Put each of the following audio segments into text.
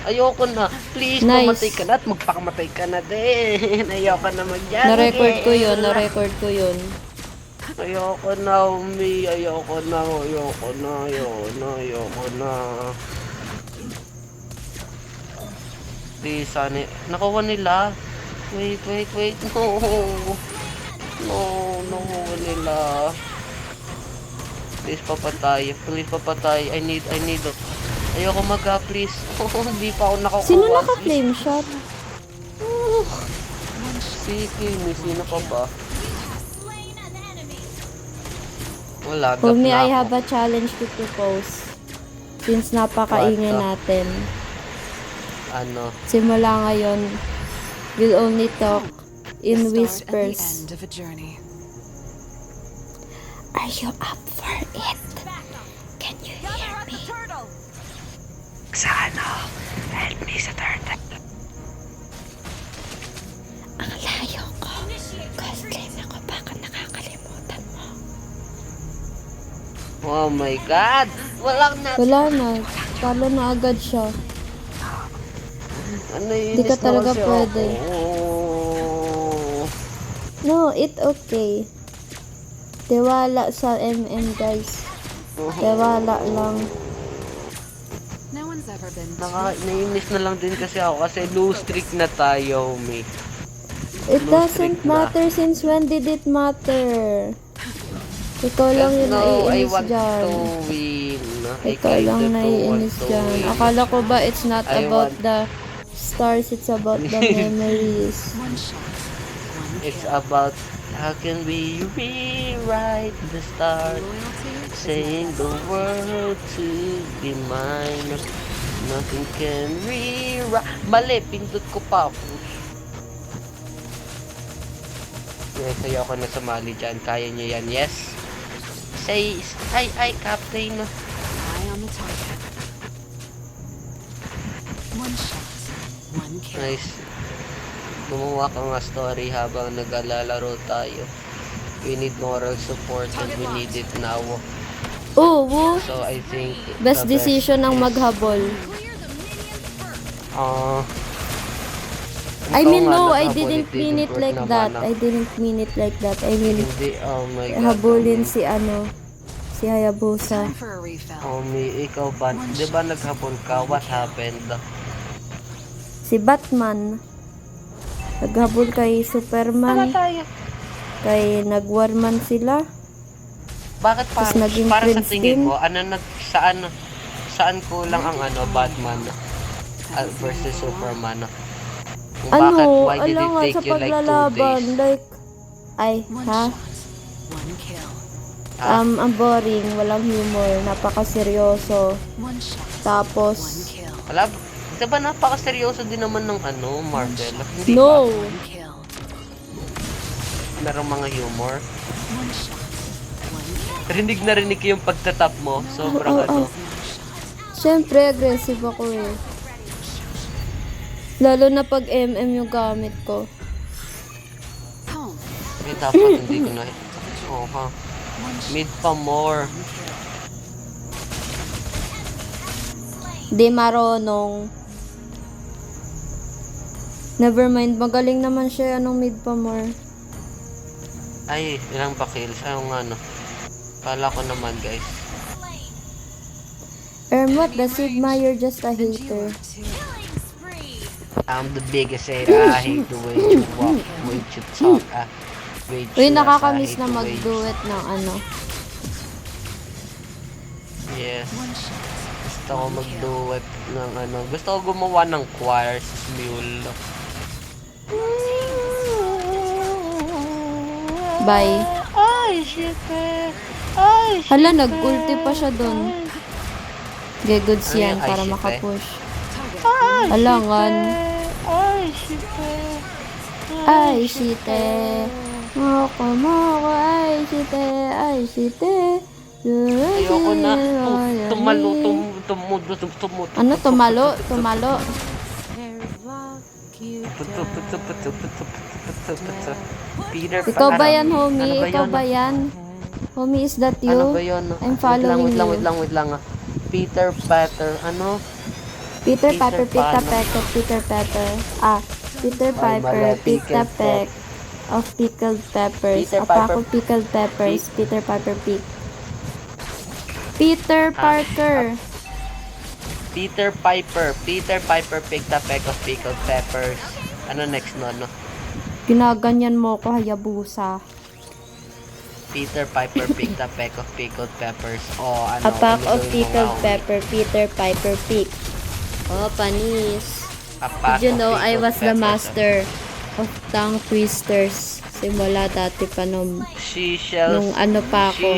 Ayoko na. Please, Nice. pamatay ka na at magpakamatay ka na din. Ayoko na mag-jungle. Na-record ko yun, na-record ko yun. Ayoko na, Umi. Ayoko na. Please, sana. Nakuha nila. Wait. No. Nakuha nila. Please, papatay. I need. Ayoko please. Hindi pa ako nakakuha. Sino naka-flame shot? Si Kimi, sino pa ba? Wala, gap Homie, na I ako. have a challenge to propose. Since napakaingay What? natin. Ano? Simula ngayon, we'll only talk in The start at the whispers. end of a journey. Are you up for it? Can you hear me? Sa ano? Help me sa turtle. Ang layo ko. Cosplay ako, baka nakakalimutan mo. Oh my God! Walang na... Wala na. Talo na agad siya. Ano Di ka inis na talaga kasi pwede. ako. No, it okay. Tiwala sa MM, guys. Tiwala lang. No one's ever been Nainis na lang din kasi ako kasi low streak na tayo, homie. It Low doesn't streak na. matter since when did it matter? Ikaw lang yung I naiinis want dyan. to win. Ikaw lang naiinis dyan. Akala ko ba it's not I about want- the stars, it's about the memories. one shot, one It's kill. about how can we rewrite the start, Loyalty is saying the world to be mine. Nothing can rewrite. Mali, pindot ko pa. Yes, ayaw ko na sumali dyan. Kaya nyo yan, yes? Say, ay, captain. eye on the target. One shot, one kill. Nice. Gumawa ka nga story habang naglalaro tayo. We need moral support and we need it now. Oh, woo! So I think Best the decision ng is, maghabol. ah, I ikaw mean, nga, no, I naghabol, didn't mean it work like naman, that. ah. I didn't mean it like that. I mean, Hindi, oh my God. habulin si si Hayabusa. Time for a refill. Omi, ikaw ba? Di ba naghabol ka? What happened? Si Batman. Naghabol kay Superman. tayo. Kay Nagwarman sila. Bakit Tas naging para sa Prince tingin din. mo, saan kulang ang Batman versus Superman? Bakit? Why did it nga take sa you like 2 paglalaban, days? like, ay, One ha? shot, one kill. Ang boring, walang humor, napakaseryoso. One shot, one Tapos, kill. Wala, diba napaka-seryoso din naman ng Marvel? Hindi no! ba? One kill. Merong mga humor. One shot, one kill. Rinig ko yung pagtatap mo. Sobrang Oh. Siyempre, aggressive ako eh. Lalo na pag MM yung gamit ko. Home. May dapat hindi ko na... Oh, ha. One shot, Mid pa more. one kill. Di marunong. Nevermind, magaling naman siya anong mid pa more. Ay, ilang pa kills? Kala ko naman, guys. What the Sigma, you're just a And you hater. are too. I'm the biggest hater. I hate the way you walk, way you talk. Uy, nakakamiss na mag-duet ng Yes. One shot, Gusto ko mag-duet ng Gusto ko gumawa ng choir sa Smule. Bye. Ay, shit eh. Ay, shit. Hala, nag-ulti pa siya dun. Goods Ano yan yung para ice makapush. target. Alangan. Ay, shit eh. Ay, shite. Moko, ay, shite. Ay, shite. Ayoko na. Ano, tumalo? Peter Ikaw ba yan, Ano homie? ba Ikaw yun? ba yan? Homie, is that you? Ano ba yun? I'm following Wait you. lang. Peter Patter. Peter Peter Piper picked a Pan. peck of Peter Pepper. Peter Ay, Piper mali, picked a pickled peck of pickled peppers. Peter A pack Piper- of pickled peppers. Peter Piper picked. Peter Parker. Peter Piper picked a peck of pickled peppers. Ano next no? Ginaganyan mo ko, Hayabusa. Peter Piper picked a peck of pickled peppers. Oh, ano? A pack ano of gawin mo pickled nga, pepper. Peter Piper picked. Oh, panis. A pack Did you of know I pickled was the peppers. master of tongue twisters? Simula dati pa nung Seashells. ano pa ako.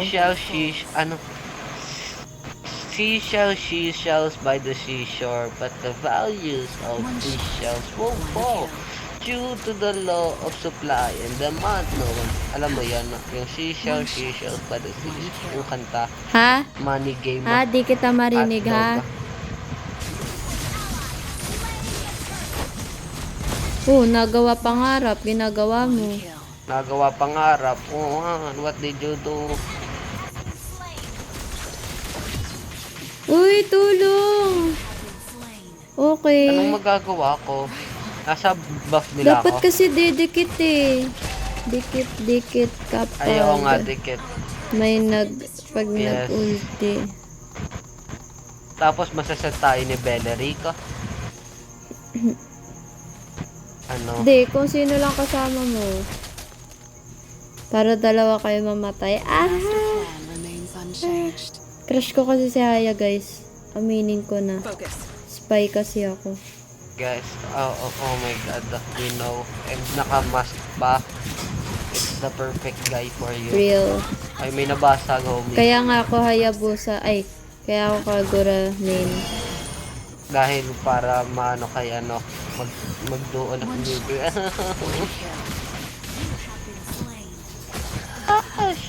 Seashells by the seashore, but the values of these shells won't fall due to the law of supply and demand. No, alam mo yan, no? Yung seashells by the seashore, yung kanta, Ha? money game. Ha? Di kita marinig, ha? Oh, nagawa pangarap. Ginagawa mo. Kill. Nagawa pangarap. Oh, what did you do? Uy, tulong! Okay. Anong magagawa ko? Nasa buff nila Dapat ako. kasi didikit eh. Dikit kapag Ayaw nga dikit. may pag Yes. nag-ulti. Tapos masaset tayo ni Bellerica. Ano? Hindi, kung sino lang kasama mo. Para dalawa kayo mamatay. Plan remains unchanged. Crush ko kasi si Haya, guys. Aminin ko na. Focus. Spy kasi ako. Guys, oh my god, we know. And naka-mask pa. It's the perfect guy for you. Real. Ay, may nabasag, homie. Kaya nga ako Hayabusa. Ay, kaya ako Kagura main. Dahil para maano kay ano, magdoon ng One baby. Kill.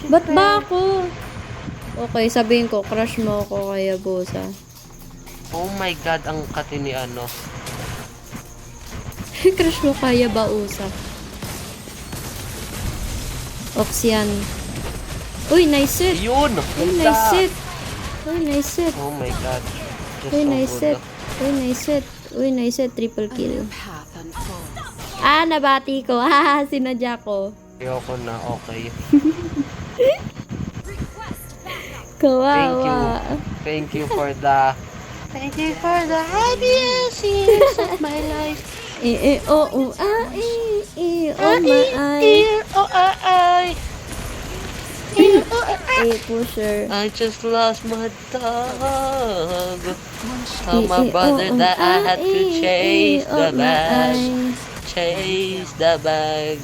Ba't ba ako? Okay, sabihin ko, crush mo ako kay Hayabusa. Oh my god, ang kati ni ano. Crush mo kay Habausa. Oxian. Uy, nice set. Yun! Uy, ganda! nice set. Uy, nice set. Oh my god. Just Uy, so nice good. set. Uy, nice set. Uy, nice set. Triple A kill. new path unfolds. Nabati ko. Sinadya ko. Ayoko na, okay. Kawawa. Thank you for the happiest years of my life. Oh, my pusher. I just lost my dog. One shot. Tell my brother that I had to chase the bag. Chase the bag.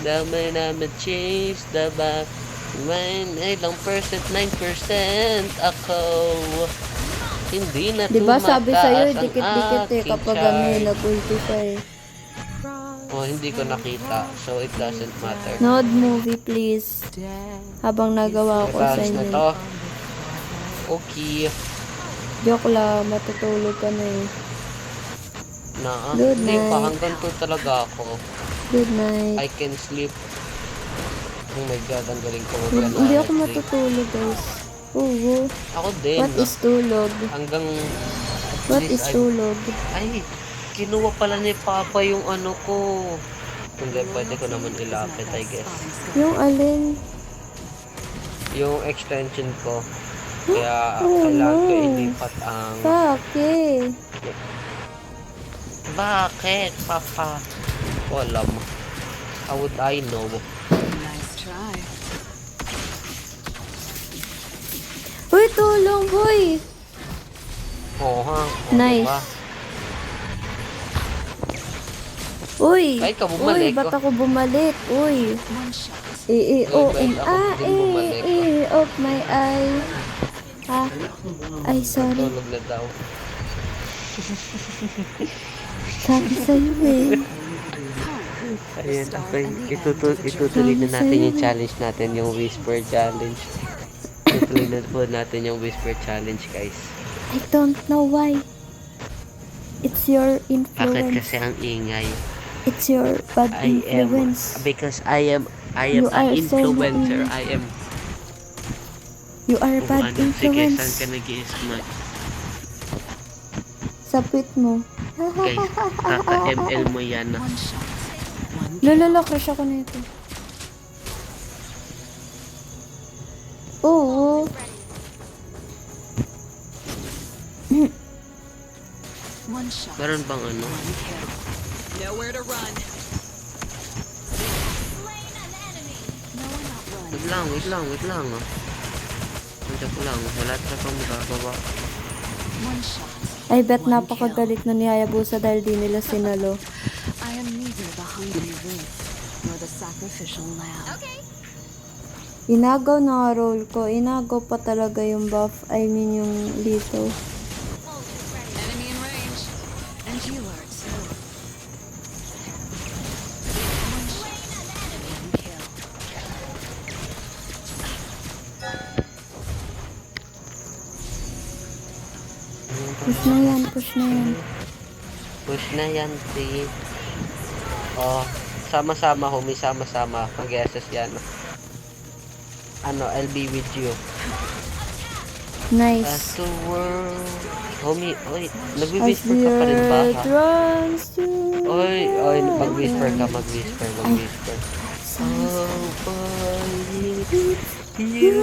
Naman namin chase the bag. When ilang percent, 9% ako. Hindi na Diba tumataas sabi sa'yo, ang dikit-dikit aking kapag charge. nag-ulti siya eh. Oh, hindi ko nakita. So, it doesn't matter. Nood movie, please. Habang nagawa ko sa Advance na inyo. to. Okay. Joke lang, matutulog ka na eh. Good Hindi pa. night. Hanggang 2 talaga ako. Good night. I can sleep. Oh my god, ang galing ko Hindi ako matutulog, guys. Oo. Ako din. What is tulog? Hanggang What this is tulog? Ay, kinuha pala ni Papa yung ano ko. Hindi, pwede ko naman ilapit, I guess. Yung alin? Yung extension ko. Kaya, Oh, kailangan ko no. ilipat ang... Bakit? Bakit, Papa? Wala mo. How would I know? Nice try. Uy, tulong, boy! Oo ha. Nice. Diba? Uy! Ay, ka bumalik, Uy, ba't oh. ako bumalik? Uy! One shot. Of my eye. Ay, sorry. Tulog na daw. Sabi sa'yo eh. Ayan, okay. Itutuloy na natin yung challenge natin, yung Whisper Challenge. Itutuloy na po natin yung Whisper Challenge, guys. I don't know why. It's your Bakit influence. kasi ang ingay? It's your bad influence. Because I am You an are so influencer. mean. I am, You are bad Sige, saan influence. ka nag-i-smile? Sa Sapit mo. Guys, kaka-ML mo yan. One shot. One Lala, crush ako na ito. Oo. One shot. Meron bang ano? One kill. Nowhere to run. No, we're not running. Wait lang. Oh. Nandiyan ko lang. Wala talagang magagawa. One shot. I bet napakagalit na ni Hayabusa dahil di nila sinalo. I am neither the hungry wolf nor the sacrificial lamb. Inagaw na nga roll ko. Inagaw pa talaga yung buff. I mean yung lito. Enemy in range. And you are too. One shot. One kill. Push na yan. Push na yan, team. Oh, sama-sama, homie. Sama-sama. Mag-SS yan. Ano, I'll be with you. As Nice. the world. Homie, oy. As Nagwi-whisper the ka pa rin ba, earth ha? runs to Oy, mag-whisper ka, mag-whisper. Oh, boy, you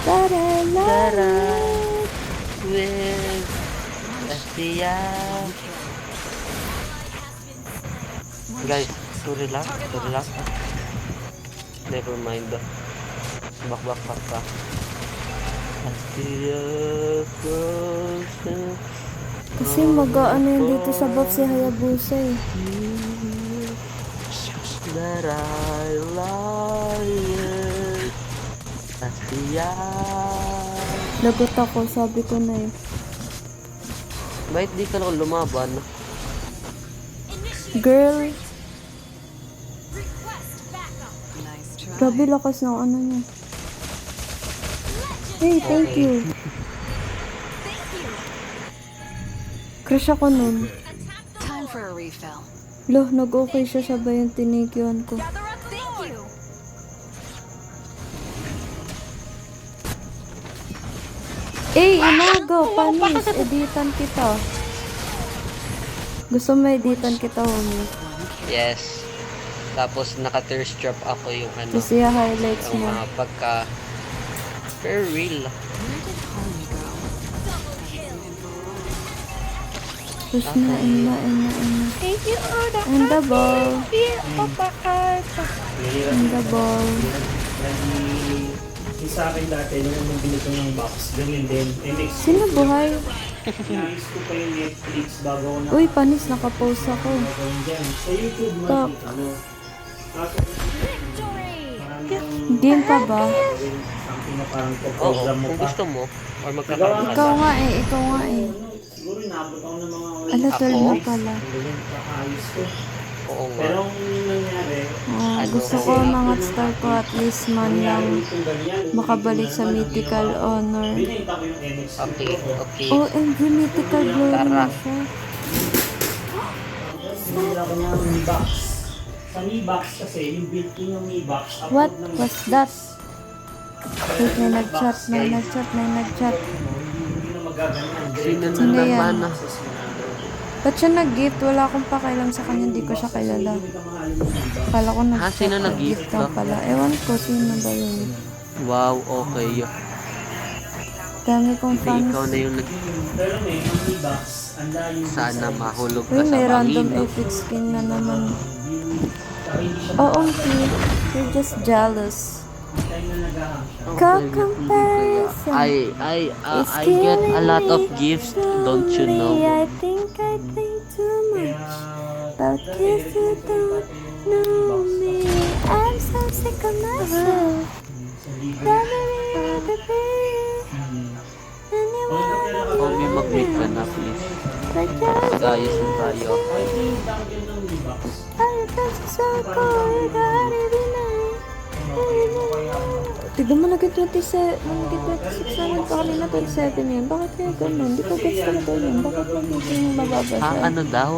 that I that love. I will Astia. Guys, to relax. Never mind. Back pa. Astia goes. Kasi mag-ano yun dito sa buff si Hayabusa eh. That I love Astia. Lagot ako, sabi ko na eh. Bakit di ka lang lumaban? Girl, Nice try. grabe lakas ng ano niya. Hey, thank Okay. you. Crush ako nun. Time for a refill. Loh, nag-okay siya, siya ba yung tinigyan ko? Inagaw, panis, editan kita. Gusto mo editan kita, homie? Yes. Tapos naka-thirst trap ako yung ano. Kasi highlights Yung mo. mga pagka for real. Where did homie go? Push na, ina. And the ball. And the ball. Yung sa akin dati, nung binito ng box, ganyan din. MX, Sino buhay? nais ko pa yung Netflix bago ako Uy, panis, nakapost ako. nakakawin dyan. Sa YouTube, Stop. makikita mo. Kaso, marami kang Game pa ba? something na parang Oo, program mo kung pa. gusto mo or magkakaroon ka. Ikaw nga eh. Siguro inabot ako ng mga Ala, 12 Ako? na pala. ganyan kakaayos ko. Oo nga. Pero ang nangyari, Gusto ko mga star ko at least man lang itong ganyan, makabalik sa mythical honor. binenta ko yung MX Okay. OMG, mythical glory Tara. na siya. Sinila ko ng Mi Box. Sa Mi Box kasi, yung built-in yung Mi Box. upload What ng was that? Wait, may Mi nag-chat. Box, guys. Hindi na magaganyan. Sino na Sino yan? naman? Access mo na. Ba't siya nag-gift? Wala akong pakialam sa kanya, hindi ko siya kilala. Kala ko Ha, sino nag-gift lang ba? pala. Ewan ko, sino ba yun? Wow, okay. Dami kong Hindi fans. ikaw na yung nag... Pero may ang Mi Box, ang layo Sana mahulog Uy, ka sa may random bangin. epic skin na naman. Saka hindi siya Oo, Kid. You're just jealous. time na nag-ahang siya. Comparison. I get a lot of gifts, don't you know? I think too much. But if you don't know me, I'm so sick of myself. Homie, mag-meet ka na, please. Mag-ayos na tayo. Tignan mo naging 27, naging 26 namin pa kanina 27 yun. Bakit kaya ganun? Di ko gusto talaga yun. Bakit hindi mo mababasa? Ha? Ano daw?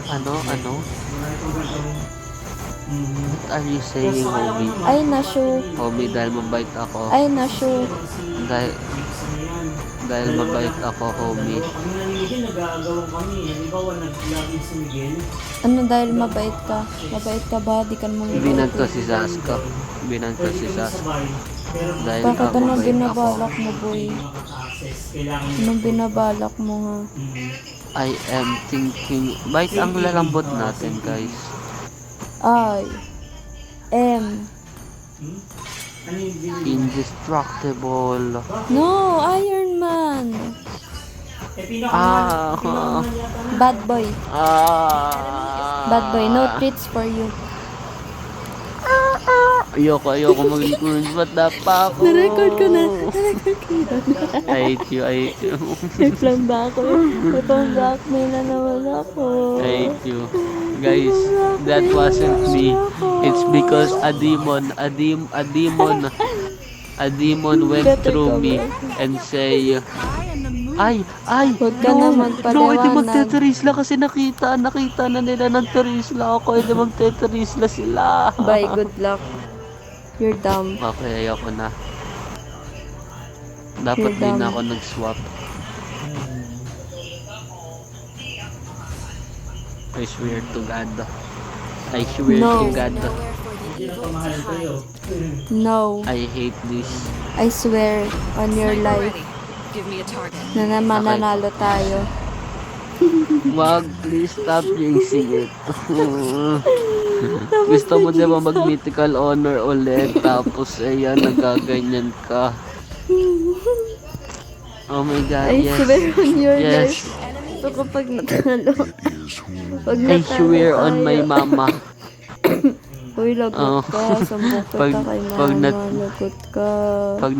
Ano? What are you saying, homie? Ay, na-show. Homie, dahil mabait ako. Ay, na-show. Dahil mabait ako, homie. Medyo nag-aagawan kami. Halimbawa, nag-login si Miguel. Ano dahil mabait ka? Mabait ka ba? Di ka naman Binag ko mabait. si Saska. Binag ko si Pwede kami Saska. sabay. Pero Dahil Bakit ako anong bait ako. binabalak mo, boy? makaka-access. Kailangan Anong binabalak mo nga? I am thinking. Bait ang lalambot natin, guys. I am. Ano yung binili? Indestructible. No, Iron Man. Ah. Pinakamahal yata na. Bad boy. Bad boy. No Ah. treats for you. Ayoko maging cringe. Ba't pa ako? Na-record ko na. Na-record ko na. I hate you. May plan ba ako? May pang-blackmail na naman ako. I hate you. Guys, that wasn't me. It's because a demon went through me and say, ay, Huwag ka na no, hindi magpaliwanag. magtetrisla kasi nakita na nila ng terisla ako, hindi magtetrisla sila. Bye, good luck. You're dumb. Okay, ayoko na. Dapat You're din dumb. ako nag-swap. I swear to God. I swear No. to God. Hindi na pamahalan kayo. No. I hate this. I swear on your life Give me a target. na naman Okay. nanalo tayo. Wag, please stop jinxing it. Gusto mo diba mag-mythical honor ulit, tapos ayan, nagaganyan ka. Oh my God, I yes. swear on your Yes. life. So kapag natalo, pag I natalo swear on tayo- my mama. Uy, lagot Oh. ka. Sumbok kita Pag- kay pag mama. nat- Lagot ka. Pag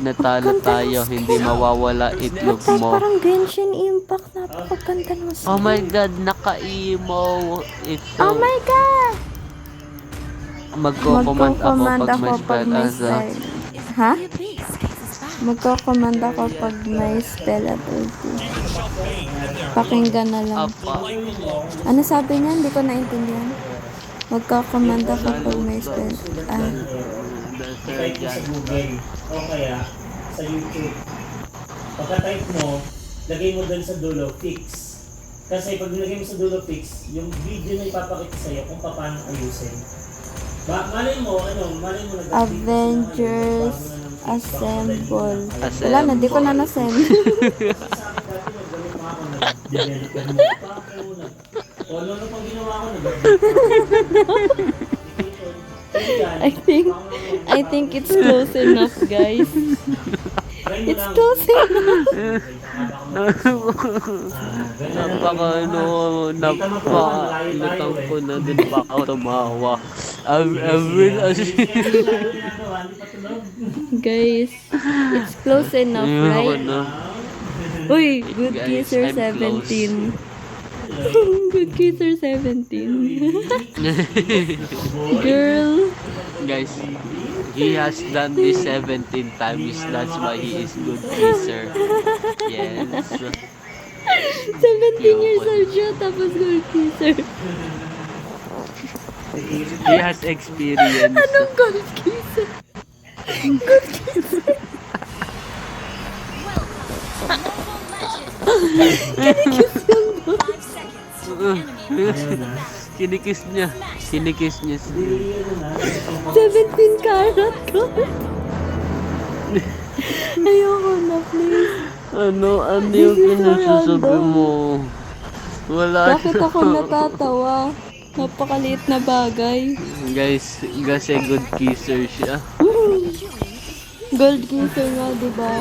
natalo tayo, hindi mawawala itlog Natay, mo. parang Genshin Impact. Napakaganda ng Oh my God, naka-emo. It's Oh so... my God! Magko-command ako pag may spell as a... spell. Ha? Magko-command ako pag may spell at ulti. Pakinggan na lang. Apa. Ano sabi niya? Hindi ko naintindihan. Magko-command ako pag may spell. Ah, Type mo sa Google o kaya sa YouTube. Pagka-type mo, lagay mo dun sa dulo, fix. Kasi pag nilagay mo sa dulo, fix, yung video na ipapakita sa'yo kung paano ayusin. Malay mo, nag-update Avengers Assemble. Wala na, di ko na na-send. Sa akin dati, nag-gamit pa ako, nag-develop pa ako, o ano pang ginawa ko, nag-update pa ako. I think it's close enough, guys. It's close enough. Napaka-lutang ko na din pa ako tumawa. Guys, it's close enough, right? Uy, good Guys, kisser I'm 17. Good kisser 17. Girl. Guys, he has done this 17 times. That's why he is good kisser. Yes. 17 years old siya, tapos good kisser. He has experience. Anong good kisser? Good kisser. Kinikis niya. Kinikis niya. 17 karat ko. Ayoko na, please. Ano yung pinagsasabi mo? Wala Bakit ako natatawa? Napakaliit na bagay. Guys, kasi good kisser siya. Gold kisser nga, diba?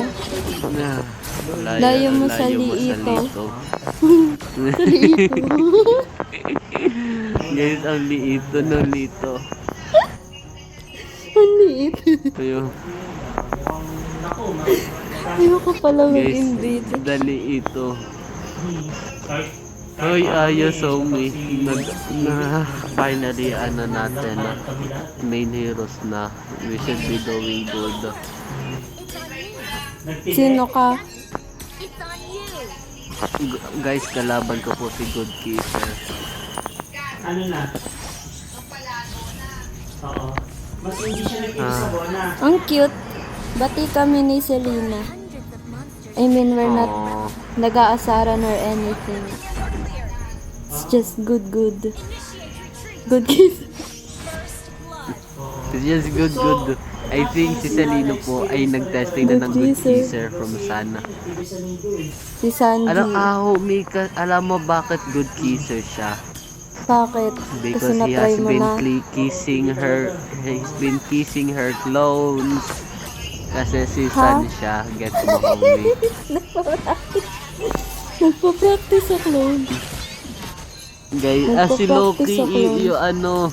Layo mo sa liito. Sa liito. Guys, ang liito no lito. Ang liit. Ayun. Ayoko pala Guys, mag-invade. dali ito. Hoy, ayos Omi. Na finally ano natin na main heroes na. We should be doing good. Sino ka? Guys, kalaban ko po si Good Kisser. Ano na? Oo. Mas hindi siya nagpili sa bona. Ang cute. Bati kami ni Selena. I mean, we're not... Oh, nag-aasaran or anything. It's just good. Good kiss. It's just good. I think si Salino po ay nag-testing na ng good kisser from Sana. Si Sanji. Homie, alam mo bakit good kisser siya? Bakit? Kasi Because he na-try has mo been na. kissing her. He's been kissing her clones. Kasi si San siya. Gets mo, homie? Nagpa-practice sa clone. Guys, si Nagpa-practice Loki, ako.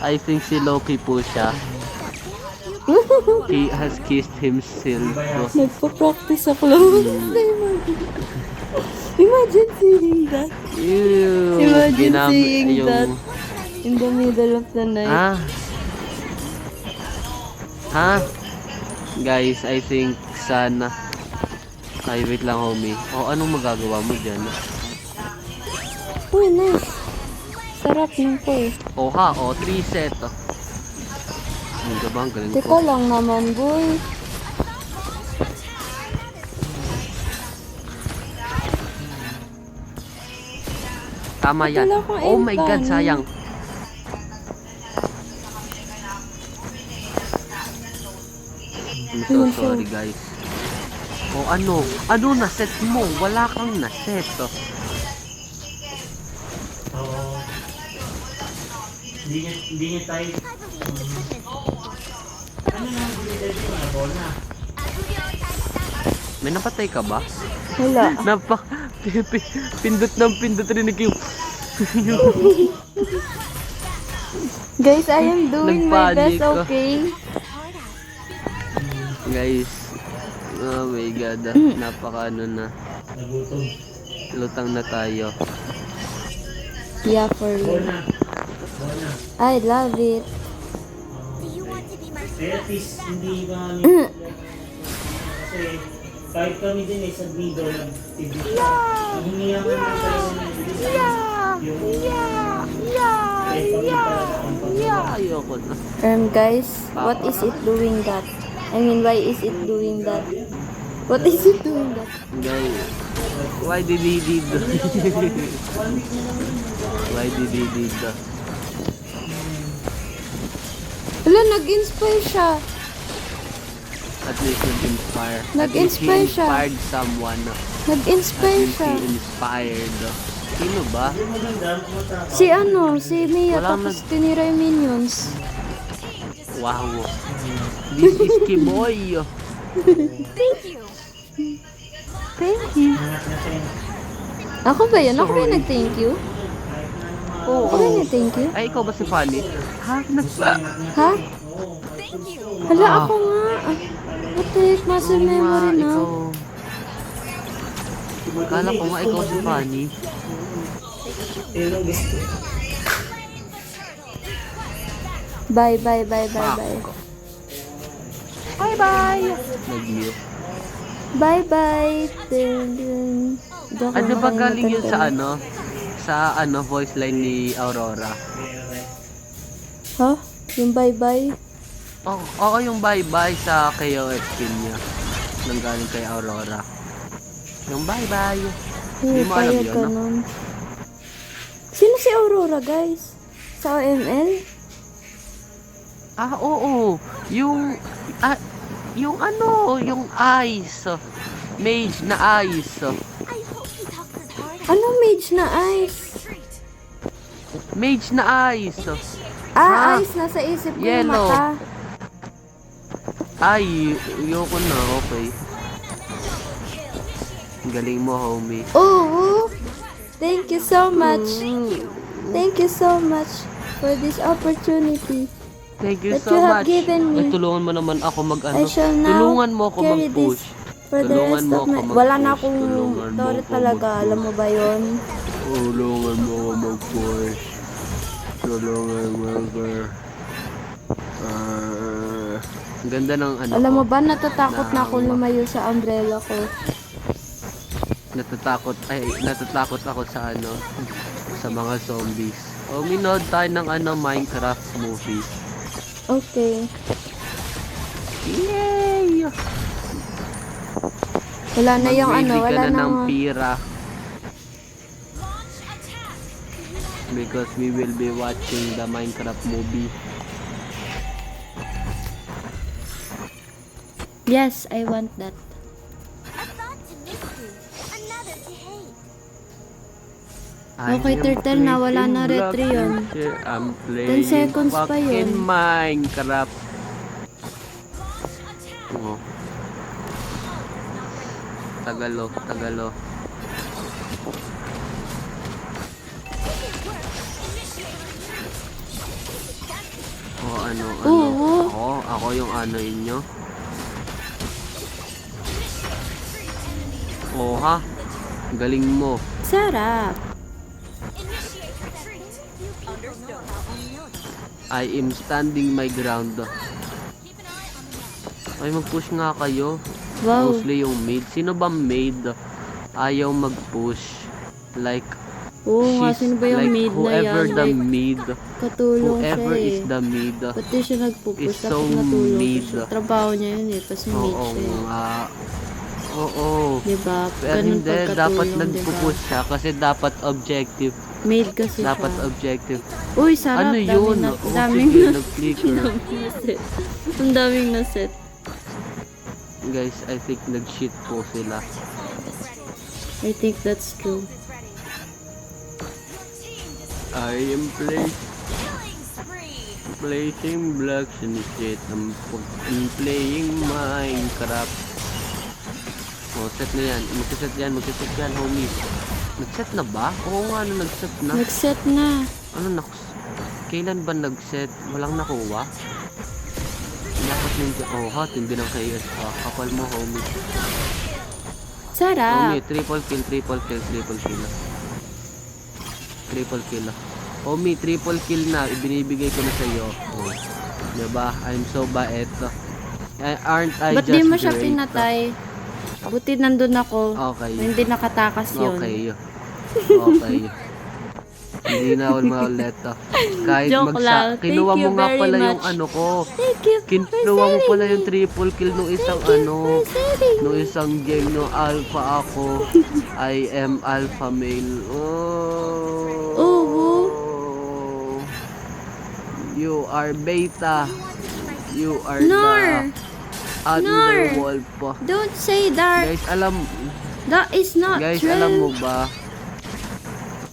I think si Loki po siya. He has kissed himself. Nagpa-practice sa clone. Imagine seeing that. Ew, Imagine seeing yung- that in the middle of the night. Ha? Guys, I think sana. Ay, wait lang, homie. Anong magagawa mo dyan? Uy, nice. Sarap ng po eh. 3 set. Ang gabang, galing Teka ko. lang naman, boy. Tama yan. Wala akong Oh my god, impano. sayang. I'm so Yun, sorry, guys. Ano na set mo? Wala kang na set. Oo. Hindi niya tayo. Ano na ang binigay ko na bola? May napatay ka ba? Wala. Pindot rin yung Guys, I am doing my Nagpanik best, ako. okay? guys. Oh my god, napaka na. Nagutom. Lutang na tayo. Yeah, for real. Bona. I love it. Kaya at least hindi ba kasi kahit kami din sa Bido nag-TV. Ang hiniyangan ng tayo ng yung kahit kami talaga ang paggawa. Ayoko na. Guys, what is it doing that? I mean, why is it doing that? What is it doing that? Guys, why did he did that? Why did he did that? Wala, nag-inspire siya. At least nag-inspire. Nag-inspire siya. At least he inspired someone. Nag-inspire At least siya. he inspired. Sino ba? Si ano, si Nia, Walang tapos tinira yung minions. Wow. This is Kiboy. Thank you. Ako ba yun? Ako ba yung nag-thank you? Oo. Ako ba yung nag-thank you? Ay, ikaw ba si Fanny? Ha? Ha? Hala, ako nga. What the heck, muscle memory na. Ikaw. Akala ko nga ikaw si Fanny. Bye. Nag-mute. Bye. Ano ba galing yun sa ano? Sa voice line ni Aurora? Ha? Yung bye. Oo, yung bye-bye sa KOF pin niya. Nang galing kay Aurora. Yung bye-bye. Hindi mo alam Payag yun, ka no? nun. Sino si Aurora, guys? Sa OML? Oo. Yung ice. Mage na ice. Ano mage na ice? Mage na ice. Ah, ice. Nasa isip ko yung Yellow. mata. Ay, yoko na. Okay. Galing mo, homie. Oo. Thank you so much. Thank you so much for this opportunity. Thank you that so you have much. given me. Ay, tulungan mo naman ako I shall now Tulungan mo ako carry mag-push. this for the Tulungan rest mo of ako my... mag-push. Wala na akong Tulungan mo Toret ako talaga. mag-push. Alam mo ba yun? Tulungan mo ako mag-push. Tulungan mo ako. Ang ganda ng ano Alam ko. mo ba, natatakot na akong lumayo sa umbrella ko. Natatakot ako sa sa mga zombies. Minood tayo ng Minecraft movie. Okay. Yay! Wala na yung ano, Mag-ready wala ka na na. ng pira. Because we will be watching the Minecraft movie. Yes, I want that. A thought to mystery, another to hate. Okay, turtle na, wala na retry yun. I'm 10 playing seconds pa fucking yun. Minecraft. Oh. Tagalo, tagalo. Oh, ano. Oo. Ako yung ano inyo. Oh, ha? Galing mo. Sarap. Initiate retreat. Understood. I am standing my ground. Keep an eye on the map. Ay, mag-push nga kayo. Wow. Mostly yung mid. Sino ba mid? Ayaw mag-push. Like, Oo nga, she's sino ba yung like maid na whoever yan? the Like, mid. katulong siya Whoever eh. is the mid. Ba't di siya nagpupush? is so Dapat natulong maid. siya. Trabaho niya yun eh. Tapos yung maid Oo siya eh. nga. Oo. Diba? Pero Ganun hindi, dapat pagkatulong, nagpupush siya kasi dapat objective. Maid kasi Dapat siya. objective. Uy, sarap. Ano yun? Daming Sige, na nag-flicker. set. Ang daming na set. Guys, I think nag-shit po sila. I think that's true. I am placing blocks in shit. I'm playing Minecraft. Oh, set na yan. Magsiset yan, homie. Nag-set na ba? Oo nga, nag-set na. Nag-set na. Kailan ba nag-set? Walang nakuha? Dapat ninja. Oh, ha, hindi ng KS pa. Kapal mo, homie. Sarap. Homie, triple kill. Triple kill. Homie, triple kill na. Ibinibigay ko na sa'yo. Oh. Diba? I'm so bait. Aren't I Ba't just di mo siya great? pinatay? Buti nandun ako. Okay. Hindi nakatakas yun. Okay. Hindi na ako maulit. Kahit Joke lang. kinuha Thank mo you nga very pala yung much. ano ko. Thank you Kinuha mo pala yung triple kill nung isang ano. saving. Nung isang game no alpha ako. I am alpha male. Oo. You are beta. You are Nor. the underworld po. Don't say that. Guys, That is not true. alam mo ba?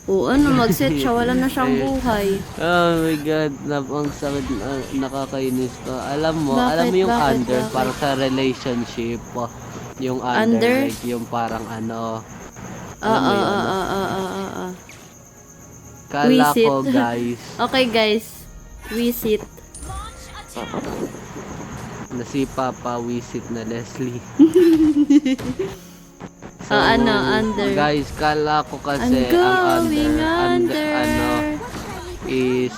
Oo, ano, mag-set siya. Wala na siyang Eh, buhay. Oh my god, ang sakit, nakakainis to. Alam mo yung Bakit? under, Bakit? parang sa relationship, yung under, Under? like yung parang ano, Ah, alam mo ah, yun? ah, ah, ah, ah, ah. Kala Wisit. ko guys, Okay, guys. We sit. nasipa pa wisit na Leslie. Ano, under. Guys, kala ko kasi I'm ang going under, under. is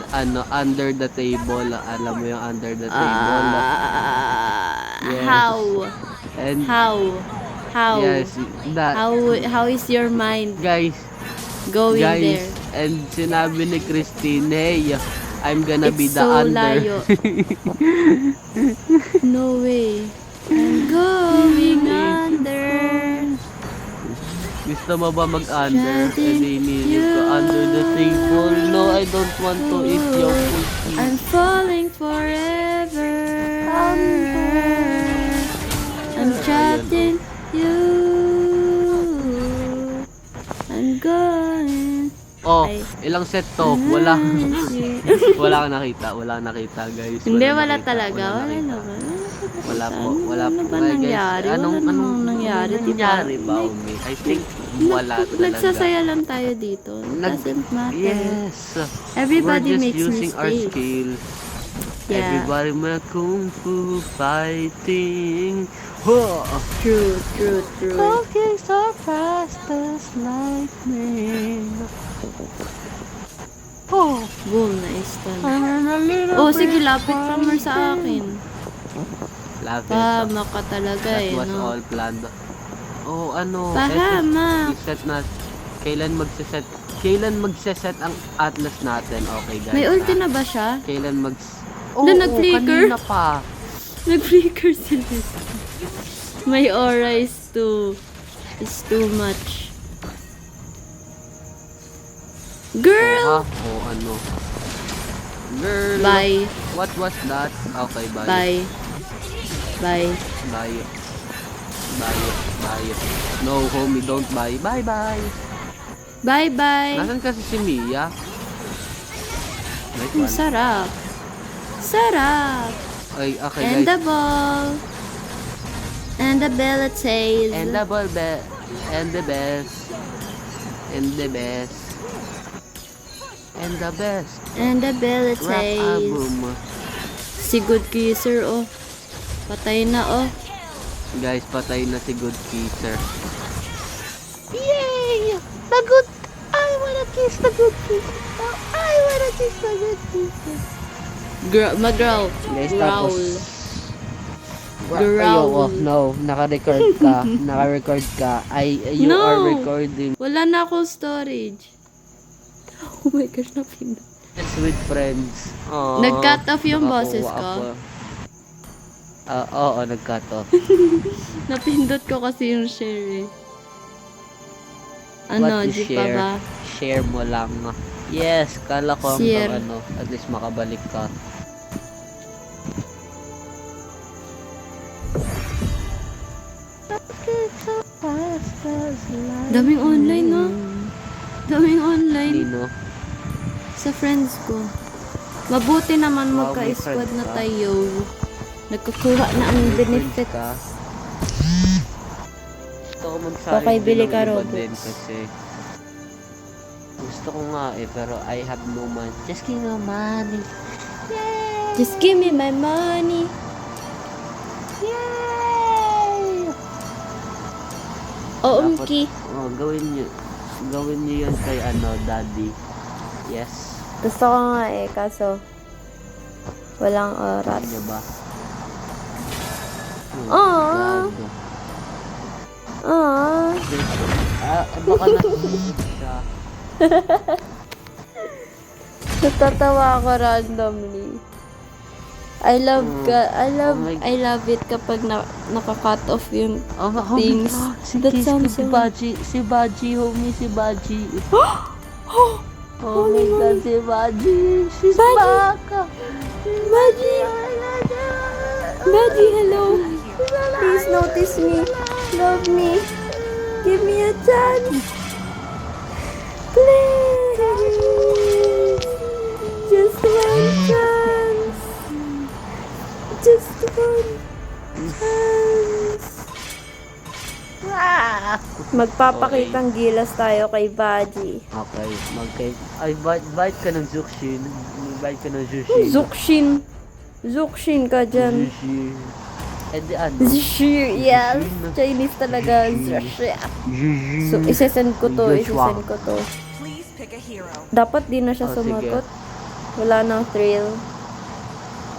under the table. Alam mo yung under the table. Yes. How? And How? yes, that How is your mind guys, going guys, there? and sinabi ni Christine, hey, I'm gonna be It's the so under. layo. No way. I'm going under. Gusto mo ba mag-under? Shutting Hindi need to under the table. No, I don't want to eat your cookie. I'm falling forever. I'm trapped in you. I'm going. Oh, Ay. ilang set to? Wala. Wala kang nakita, guys. Hindi, Walang wala nakita, talaga. walang Wala nakita. naman. Wala po, wala Ano po. ba Guys, nangyari? Wala namang nangyari, diba? nangyari ba, Umi? I think wala talaga. Nagsasaya lang tayo dito. It doesn't matter. Yes. Everybody We're just makes using our mistakes. skills. Yeah. Everybody make kung fu fighting. Huh. True. Okay, so fast as lightning. Oh, Boom, na-stun. I'm a little Oh, bit sige, lapit ka more sa akin. Love it. Pahama ka talaga That eh, was no? all planned. Oh, ano? Pahama. I-set na. Kailan magse-set ang Atlas natin? Okay, guys. May ulti ah. na ba siya? Kailan Na nag-flicker? kanina pa. Nag-flicker sila. May aura is to is too much. Girl! O ano? Girl! Bye. What was that? Okay, bye. Bye. Bye. Bye. Bye. Bye. No, homie, don't buy. Bye-bye. Bye-bye. Nasaan kasi si Mia? Wait, Mm, one. sarap. Sarap. Ay, okay, And guys. the ball. And the abilities. And the ball and the best. And the best. And the best. And the Rap abilities. album. Si Good Kisser, oh. Patay na, oh. Guys, patay na si Good Kisser. Yay! The good... I wanna kiss the good kisser. I wanna kiss the good kisser. Mag-growl. Guys, Growl. tapos... Growl. Ayo, no, naka-record ka. Naka-record ka. You No. are recording. Wala na akong storage. Oh my gosh, napindot. It's with friends. Aww. Nag-cut off yung Nakakuha boses ko. ako. Oo, nag-cut off. Napindot ko kasi yung share, eh. Ano, What is di pa share? ba? Share mo lang. Yes, kala ko Share. hanggang at least makabalik ka. Daming online, no? Daming online Nino. sa friends ko. Mabuti naman Wow, magka-squad may friends na ka. tayo. Nagkukuha na ang benefits. Ka. Gusto ko mag-sign Okay, din bili ng ka, iba Robux. din kasi gusto ko nga pero I have no money. Just give me no money. Just give me my money. Yay! Oo, Dapat- Mki. Gawin niyo. Gawin niyo yun kay daddy. Yes. Gusto ko nga eh, kaso walang oras. Niya ba? Aww. God. Aww. Baka nasusunod siya. Natatawa ako randomly. I love my- I love it kapag naka-cut off yung Oh, things. Si That Kiss sounds si so- Baji, homie, si Baji. Oh my Holy God, si Baji. She's Baji. back. Baji! Baji, hello! Please notice me. Love me. Give me a chance. Please! Just one chance. Just one chance. Magpapakitang gilas tayo kay Baji. Okay, ay, bite ka ng Zuxin. Bite ka ng Zuxin. Zuxin. Zuxin ka dyan. Zuxin. Eh di ano? Zuxin, yes. Chinese talaga. Zuxin. So, isesend ko to. Joshua. Isesend ko to. Please pick a hero. Dapat di na siya Oh, sige. sumagot. Wala nang thrill.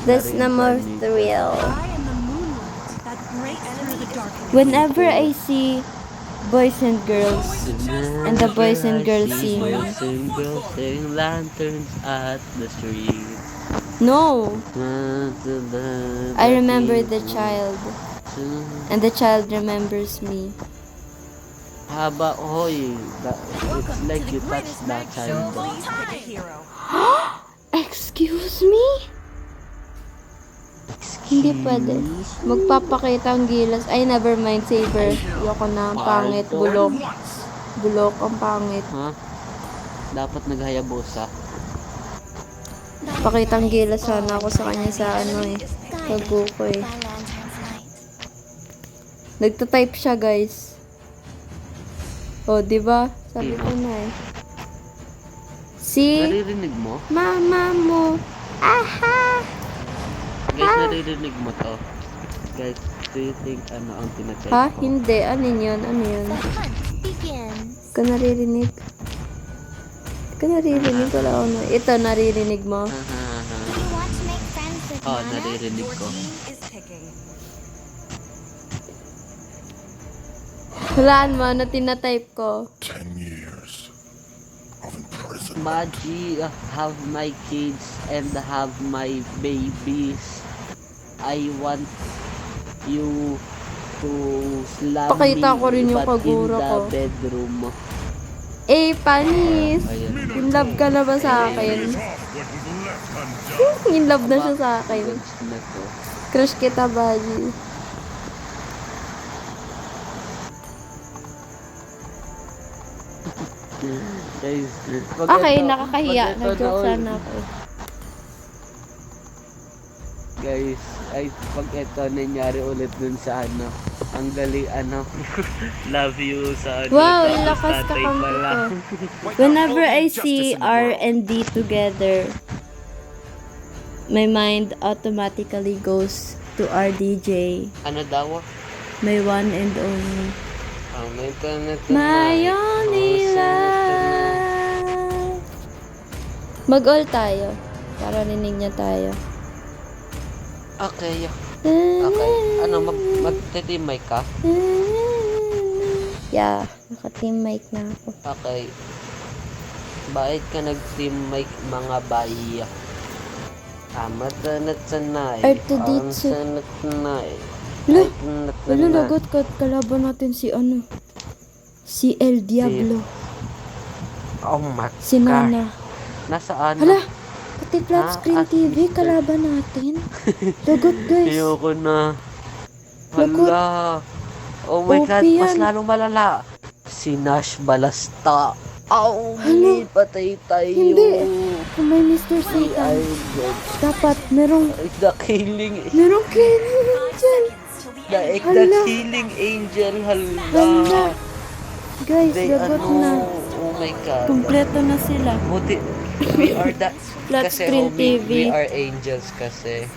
There's no more thrill. I am the moonlight, that great enemy of the darkness. Whenever I see boys and girls, and the boys and girls sing. Boys and girls sing lanterns at the street. No, I remember the child, and the child remembers me. Haba, hoy. It's like you touched that child. Please pick a hero. Excuse me? Hindi pwede. Magpapakita ang gilas. Ay, never mind, Saber. Ayoko na, ang pangit, bulok. Bulok, ang pangit. Ha? Dapat naghayabusa. Pakitang gilas sana ako sa kanya sa ano eh. Sa buko eh. By lantern's light. Nagtatype siya, guys. Oh, di ba? Sabi ko na eh. Si Naririnig mo? mama mo. Aha! Guys, naririnig mo to. Guys, do you think ano ang tinatype Ha? ko? Hindi. Ano yun? Ano yun? The hunt begins. Ka naririnig? Ka naririnig? Wala ako na. Ito, naririnig mo? Do you want to make friends with Oh, Nana? naririnig Your ko. team is picking. Hulaan mo, ano tinatype ko? 10 years of imprisonment. Maji, have my kids and have my babies. I want you to slam Pakita ko rin yung but pagura in the ko. bedroom. Panis! Ayan. In love ka na ba sa akin? In love na siya sa akin. Goods na to. Crush kita, buddy. Guys, pag Okay, ito- nakakahiya. pag ito Nag-joke na- sana ako. Guys, ay pag ito nangyari ulit dun sa ano, ang gali ano, love you sa ano, Wow, tapos lakas tatay kakampi pala. ko. Whenever I see R and D together, my mind automatically goes to RDJ, Ano daw? my one and only. May internet My only love. Mag-all tayo. Para rinig niya tayo. Okay. Okay. Ano, mag-team mic ka? Yeah, naka-team mic na ako. Okay. Bakit ka nag-team mic mga bayi? Amatanat sanay. Artuditsu. Sanat sanay. Lo, wala lagot ka. Kalaban natin si ano. Si El Diablo. Oh my Si God. Nana. Nasaan? Hala, pati flat screen Ah, TV, kalaban natin. Lagot guys. Ayoko na. Lagot. Hala. Oh my OP God, mas yan. lalong malala. Si Nash Balasta. Hindi, patay tayo. Hindi. Kung may Mr. Satan, Ay, God. dapat merong The killing, killing dyan. the Hala. killing angel. Hala. Hala. Guys, They, lagot ano, na. oh my God. Kompleto na sila. Buti, we are the, Flat kasi screen homie, TV. we are angels kasi.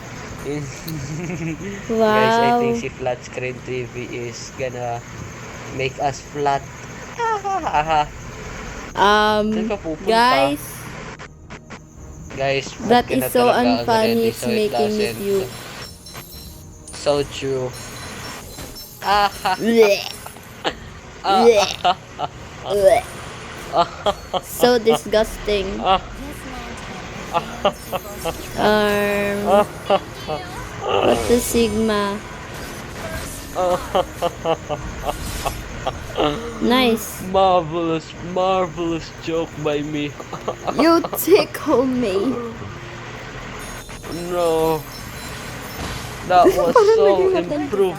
Wow. Guys, I think si flat screen TV is gonna make us flat. Saan ka pupunta? Guys, Guys, that ba't ka is na so talaga unfunny. already? It's So it making me doesn't- puke. So true. Blech. Blech. Blech. So disgusting. What the Sigma? Nice. Marvelous, marvelous joke by me. You tickle me. No. That was so improved.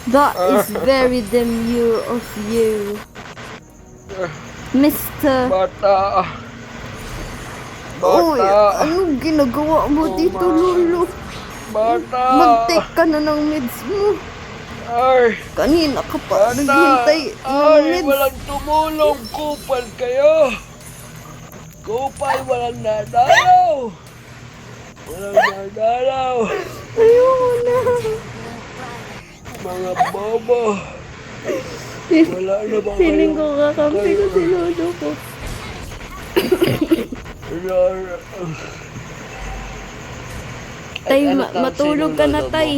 That is very demure of you, Mr. Bata. Uy, Bata. anong ginagawa mo dito, Lolo? Bata. Mag-take ka na ng meds mo. Ay. Kanina ka pa Bata. naghintay ng Ay, meds. walang tumulong. Kupal kayo. Kupal, walang nadalaw. Walang nadalaw. Ayoko na. Mga bobo. Wala na ba Feeling ko kakampi ko si Lolo ko. Tay, Ano tawag matulog sa'yo ka ng na, lolo mo? Tay.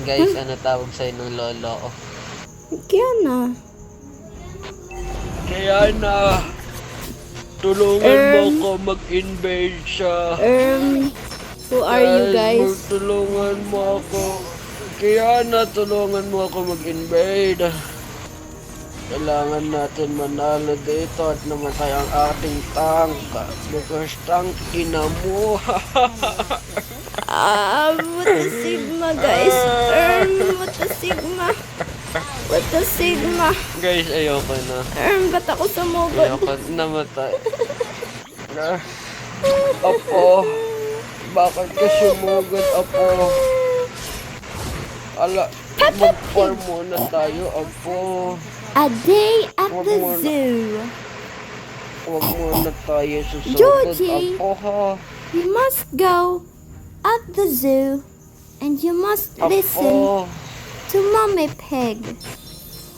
Guys, ano tawag sa'yo ng lolo ko? Kaya na. Kaya na, tulungan mo ko mag-invade siya. Who are you guys? Tulungan mo ako. Kaya na, tulungan mo ako mag-invade. Kailangan natin manalo dito at namatay ang ating tank. Because tank ina mo. What the Sigma, guys? What the Sigma? What the Sigma? Guys, ayoko na. Ba't ako sumugod? Ayoko namatay. Apo, bakit ka sumugod, Apo? Ala, mag-farm muna tayo, Apo. A day at the zoo. Huwag muna tayo susugod, Georgie! Apo, ha? You must go at the zoo and you must listen Apo, to Mommy Pig.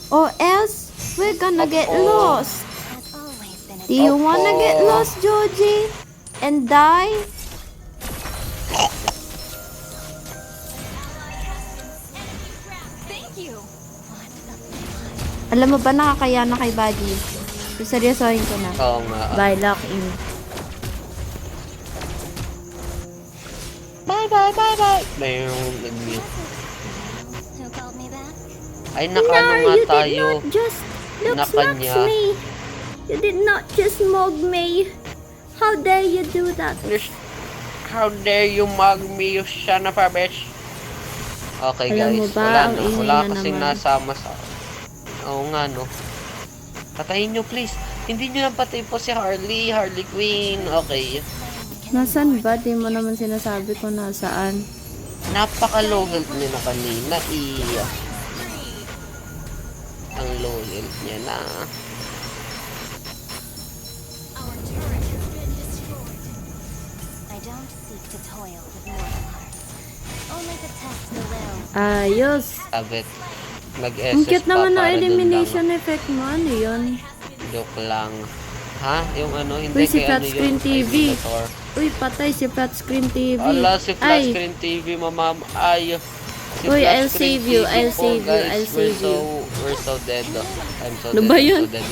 Or else we're gonna get lost. Has always been a Do you wanna get lost, Georgie? And die? thank you. Alam mo ba nakakaya na kay Buddy? Seryosohin ko na. oo nga. Bye, lock in. Bye, Nag-mute. Who called me back? Ay, nakano nga you tayo. did not just look Nakanya. me. You did not just mug me. How dare you do that? How dare you mug me, you son of a bitch? Okay Alam guys, mo ba, wala ang na. ingay Wala na kasing naman. nasama sa... Oo nga no. Patayin nyo please. Hindi nyo lang patay po si Harley Quinn. Okay. Nasaan ba? Di mo naman sinasabi ko nasaan. Napaka-low health niya na kanina. Ang low health niya na. I don't seek to toil with mortal hearts, only to test the will. Ayos. Sabit. Ang Mag-SS cute pa naman ng para dun elimination lang. effect mo. Ano yun? Joke lang. Ha? Yung ano? Hindi Uy, si kay Flat ano Screen yun? TV. Kay Minotaur. Uy, patay si Flat Screen TV. Ala, si Flat Ay, Screen TV, mamam. Ay. Si Uy, Flat I'll Screen save you, TV I'll po, save you, guys. I'll save you. We're so dead. I'm so Ano dead. ba I'm yun? so dead.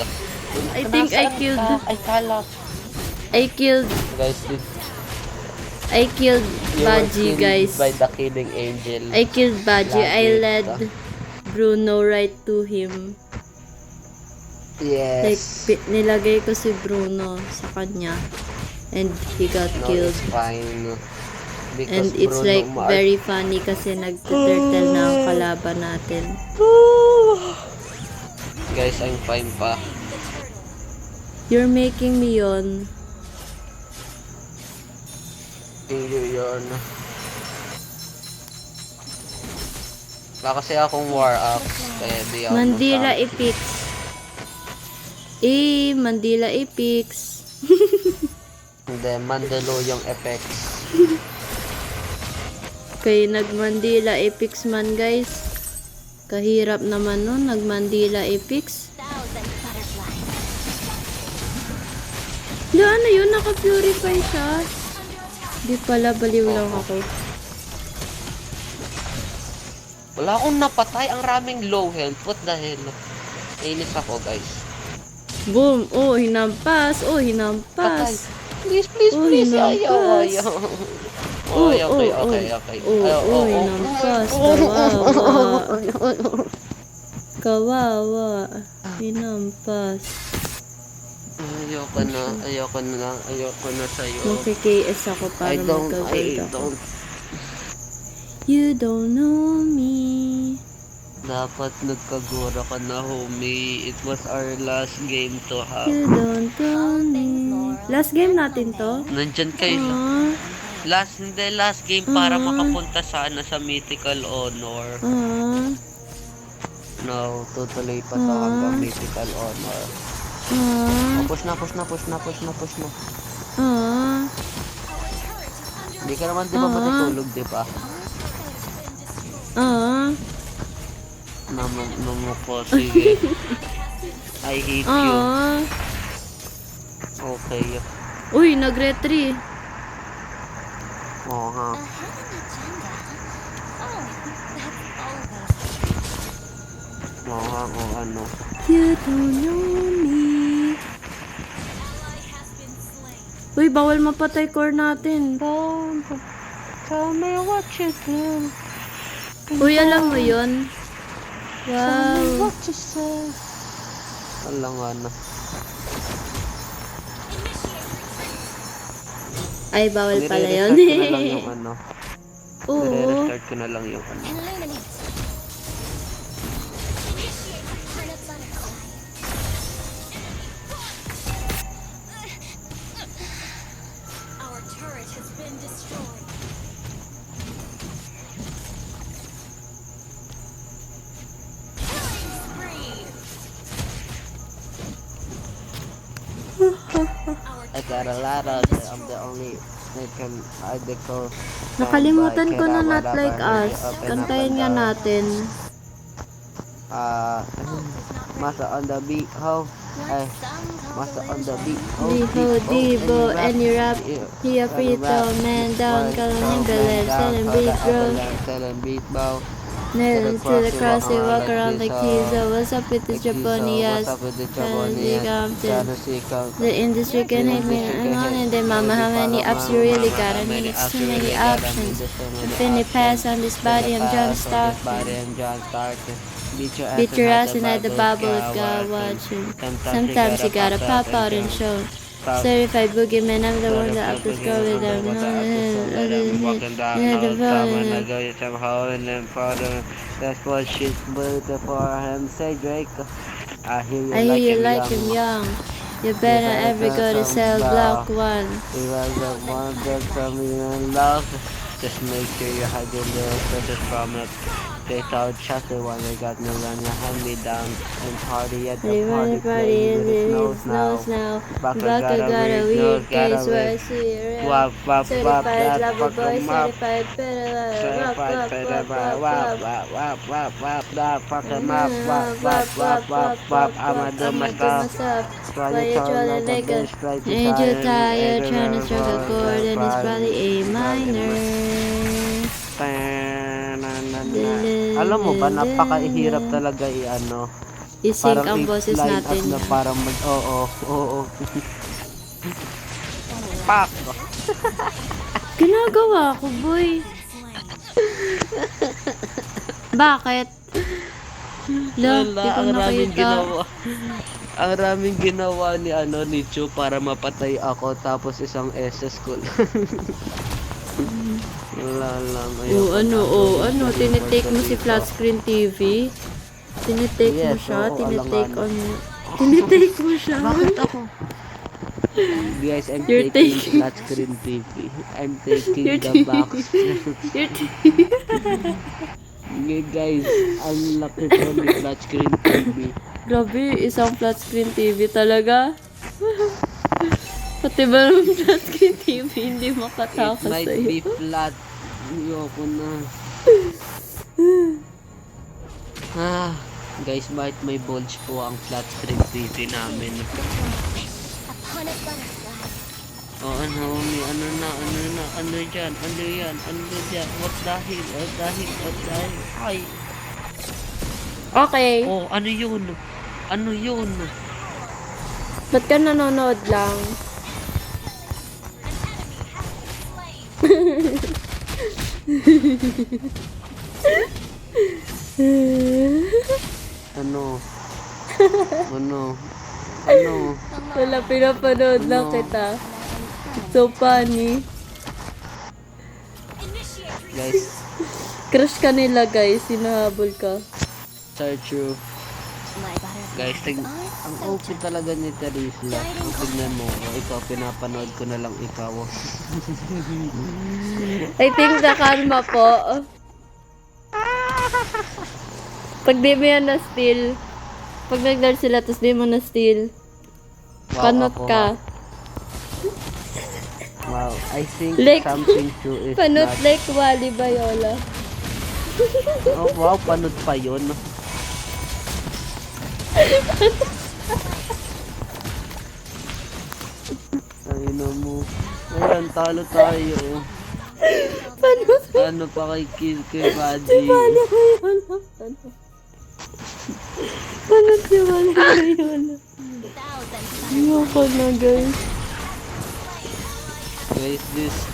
I think I Nasaan killed, ka? Ay, kala. Guys, I killed you were Baji, killed guys. by the killing angel. I killed Baji. I led Lagi. Bruno right to him. Like, Yes. nilagay ko si Bruno sa kanya. And he got No, killed. it's fine. Because And it's Bruno like Mars- very funny kasi nag-turtle na ang kalaban natin. Guys, I'm fine pa. You're making me yawn. Hindi yun. Wala kasi akong war axe, kaya di ako Mandila masamit. Epix. Mandila Epix. Hindi, Mandaluyong effects. Kay nag-Mandila Epix man, guys. Kahirap naman nun, nag-Mandila Epix. Thousand butterflies. Ano yun? Naka-purify siya. Di pala, baliw lang ako. Wala akong napatay, ang raming low health. What the hell? Inis ako, guys. Boom! Oh, hinampas! Oh, Patay. hinampas! Please, Oh, ayaw, hinampas. ayaw. Oh, Okay. hinampas. Kawawa. Kawawa. Hinampas. Ayoko na sa'yo. Maki-KS ako para I magka-gold ako. don't. You don't know me. Dapat nagkagura ka na, homie. It was our last game to have. You don't know me. Last game natin to? Nandyan kayo. Last game para makapunta sana sa Mythical Honor. No, tutuloy pa sa hanggang Mythical Honor. Push na. Hindi ka naman di ba matutulog, di ba? Namuko, sige. I hate you. Okay. Uy, nag-retry. Oo nga. A hidden agenda. Oh, that's always. Oo nga, o ano. You don't know me. Uy, bawal mapatay core natin. Tell me what you do. Uy, alam mo yun? Tell me Wow. what you say. Wala nga na. Ay, bawal pala yun. Nire-restart ko na lang yung ano. Oo. Nire-restart ko na lang yung ano. Illuminate. Turn up butterfly. Our turret has been destroyed. Killing spree. I got a lot of it. I'm the only I decor. Nakalimutan ko na Not Like Us. Kantayin nga natin. Masa on the beat, ho. Ay, masa on the beat, ho. Diho, Dibo, and you rap. He a free throw man down, calling him Belen, selling beat, bro. Selling beat, bro. Nailed to the cross, they walk around like he's what's up with the Japonias? What's up with the Tennessee Tennessee Compton. The industry can hate me. I'm on and then mama, how many apps you really got? I mean, it's too many options. Infinity pass on this body, I'm John Stockton. Beat your ass inside the bubble if God watching. Sometimes you gotta pop out and show. Certified boogeyman, I'm the one that up to score with them. Walking down the time and I go somehow and then father. That's what she's waiting for him. Say Drake. I hear you like him young. You better ever go to cell block 1. He was the one that from me in love. Just make sure you hide your little treasures from it. They thought chapter 1 they got no run your hand me down and party at the party playing with his nose now. Baka got a weird case where I see it. Certified lover boy, certified better. Certified better. Fuck him up. I'ma do my stuff. Why you trying to like a ain't you tired trying to strike a chord and it's probably A minor. Alam mo ba, napakahirap talaga i-ano. I-sync ang boses line natin. up na parang oo. Pak! Ginagawa ko, boy. Bakit? Lo, di ko nakita. Ang raming ginawa ni Chu para mapatay ako tapos isang SS ko. Wala lang. Tinitake mo si flat screen TV? Tinitake mo siya? Tinitake mo siya? Bakit ako? Guys, I'm You're taking flat screen TV. I'm taking the box. Okay guys, ang laki ko ni flat screen TV. Grabe, isang flat screen TV talaga. Pati ba naman flat screen TV hindi It makatakas might sa'yo? be flat. Ayoko na. Guys, bakit may bulge po ang flat screen TV namin? Upon a butterfly, Ano dyan? What the hell? Ay! Okay. Oh, ano yun? Ba't ka nanonood lang? Ano? Wala, pinapanood lang kita. So funny. Guys, Crush ka nila, guys. Sinahabol ka. true. my butterfly Guys, ang OP talaga ni Terisla. Tignan mo, ikaw, pinapanood ko na lang ikaw. I think nakalma po. Pag di mo yan na-steal, pag nag-guard sila, tapos di mo na-steal, panot ako, ka. Wow, I think Like, something true is Panot not. like Wally Bayola. Oh, wow, panot pa yun. Ayun mo. Ayan, talo tayo. Panot Ano pa kay Buddy? Wally Bayola. Panot si Wally Bayola. Ayoko na, guys. Guys,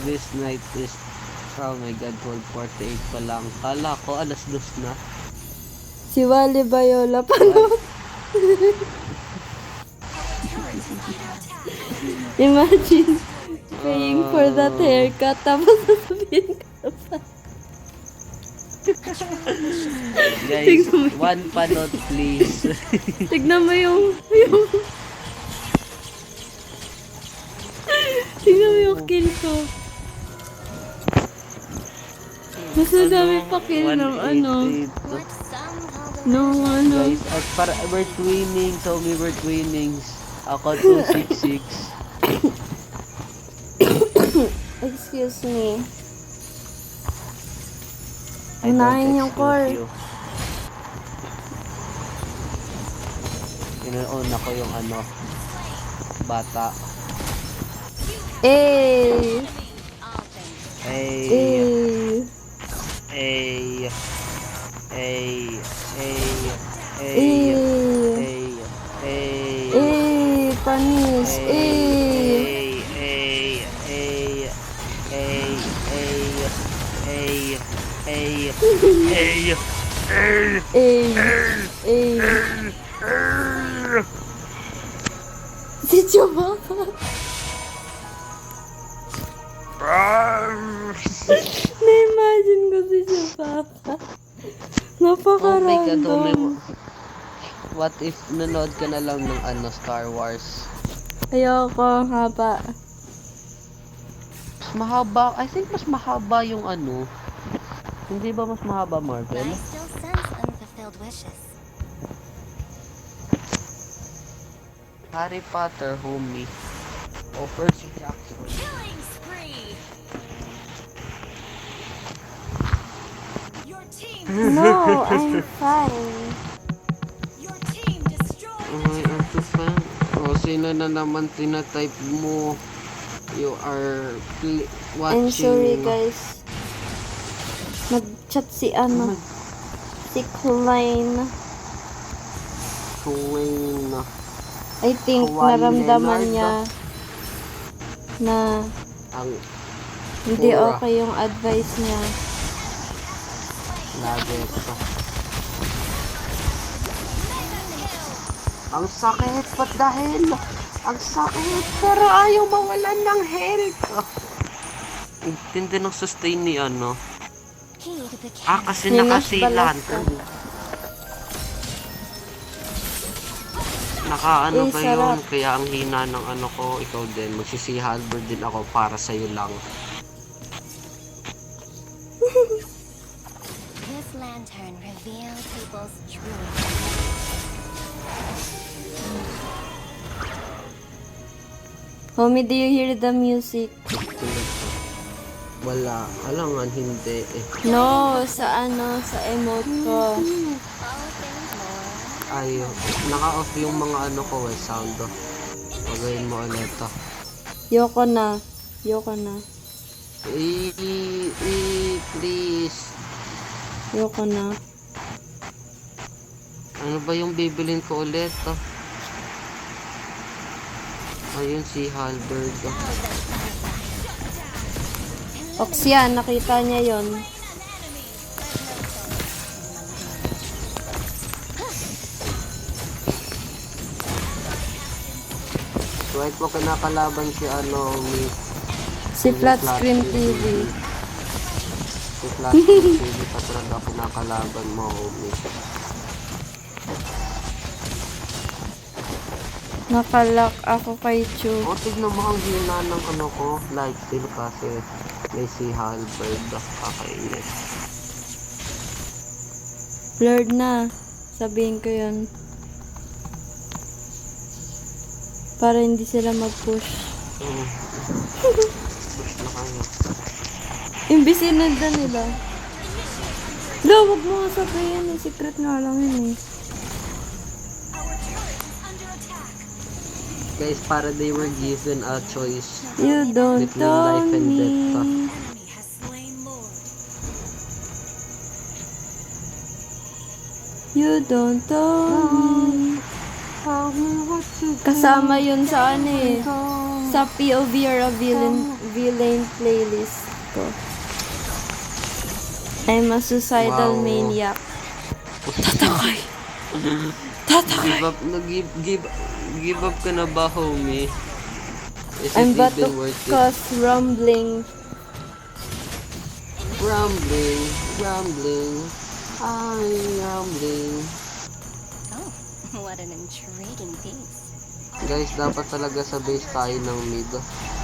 this night is, oh my god, 12:48 pa lang. Kala ko alas 2 na. Si Wally Bayola, panot. Imagine paying for that haircut tapos sasabihin ka pa. Guys, one panot please. Tignan mo yung tignan mo yung kill ko. Mas madami pa kill ng ano. 188. what some call the No, ano. Guys, at para we're twinning, so we were twinnings. Ako 266. Excuse me. I don't Unahin yung excuse core. you. Inuuna ko yung ano, bata. Eh. Hey. Eh. Hey. Hey, hey, hey, Eh. hey, hey, Eh, panis. Eh. hey, hey, hey, hey, hey, hey, hey, Eh. Si Chewbacca. Na-imagine ko si Chewbacca. Oh my God, Napaka-random. what if nanood ka na lang ng Star Wars? Ayoko, haba. Mas mahaba, I think mas mahaba yung hindi ba mas mahaba, But Marvel? I still sense unfulfilled wishes. Harry Potter, homie. O Percy Jackson. Killing spree. Your team, No, I'm fine. your team destroyed the Ay, turret. fan. O, sino na naman tinatype mo? You are watching. I'm sorry, guys. Nag-chat si si Klein. Queen. I think Kawhi naramdaman Leonard. niya na Ang hindi Pura. okay yung advice niya. lagi ito. Ang sakit, ba't dahil? Ang sakit, pero ayaw mawalan ng health. Ang tindi ng sustain ni Heed the kasi Yung nakasilan. balas Naka Eh, ba sarap. yun? Kaya ang hina ng ko, ikaw din. Magsisi-halberd din ako para sa'yo lang. This lantern reveals people's true. Homie, do you hear the music? Wala. Alangan, hindi eh. No, sa emote ko. All things more. Ay, naka-off yung mga ko sound. Pagayin mo ulit to. Yoko na. Yoko na. Please. Yoko na. Ano ba yung bibilin ko ulit? Ayun si Halberd. Oxian, nakita niya yon. Right mo kinakalaban si Si Flat Screen TV. Si Flat Screen TV pa talaga kinakalaban mo, homie. Nakalak ako kay Chu. O, tignan mo ang hina ng ko, light steal kasi may si Halberd. Kakainis. Blurred na. Sabihin ko yun. Para hindi sila mag-push. Push na kayo. Imbis inanda nila. La, wag mo nga sabihin eh. Secret nga lang yun eh. Guys, para they were given a choice You don't between tell life and me. death. Enemy has slain Lord. You don't tell me. Kasama yun sa sa POV or a villain playlist ko. I'm a suicidal Wow. maniac. Give up ka na ba, homie? Is I'm it about to even worth it? cause rumbling. Rambling, I'm rambling. Oh, what an intriguing piece. Guys, dapat talaga sa base tayo ng mid.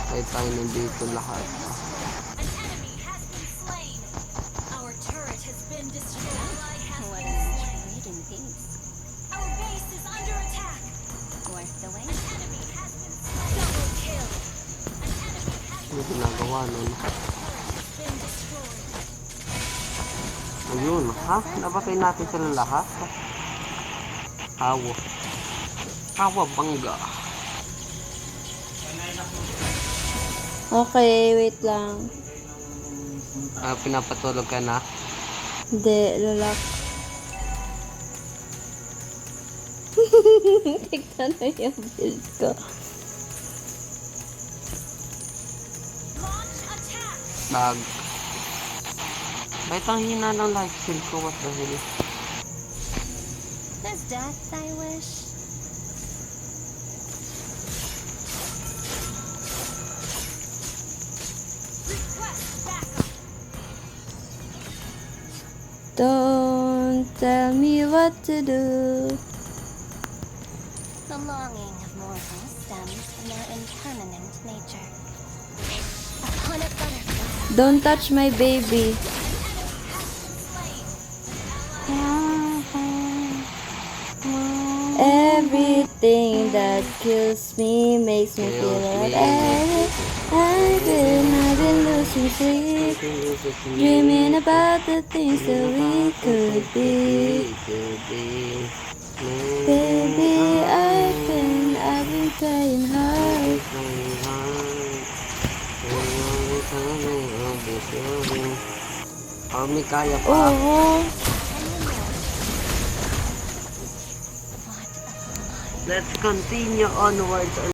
Kahit tayo nandito lahat. Our turret has been destroyed. What an intriguing piece. Our base is under attack. Worth the wait. Double kill. Ano ginagawa nun? Been destroyed. Ayun, ha? Napatay natin sila lahat? Hawa. Hawa bangga. Okay, wait lang. Pinapatulog ka na? Hindi, lalak. Tignan mo yung bills ko. Bag. Ba't ang hina ng life steal ko? What the hell? Is death thy wish? Don't tell me what to do. The longing of mortals stems from their impermanent nature. Upon a butterfly, Don't touch my baby. Everything that kills me makes me feel alive. I've been losing sleep, dreaming about the things that we could be. Baby, I've been trying hard. Oh, may kaya pa. Oh, Let's continue onwards.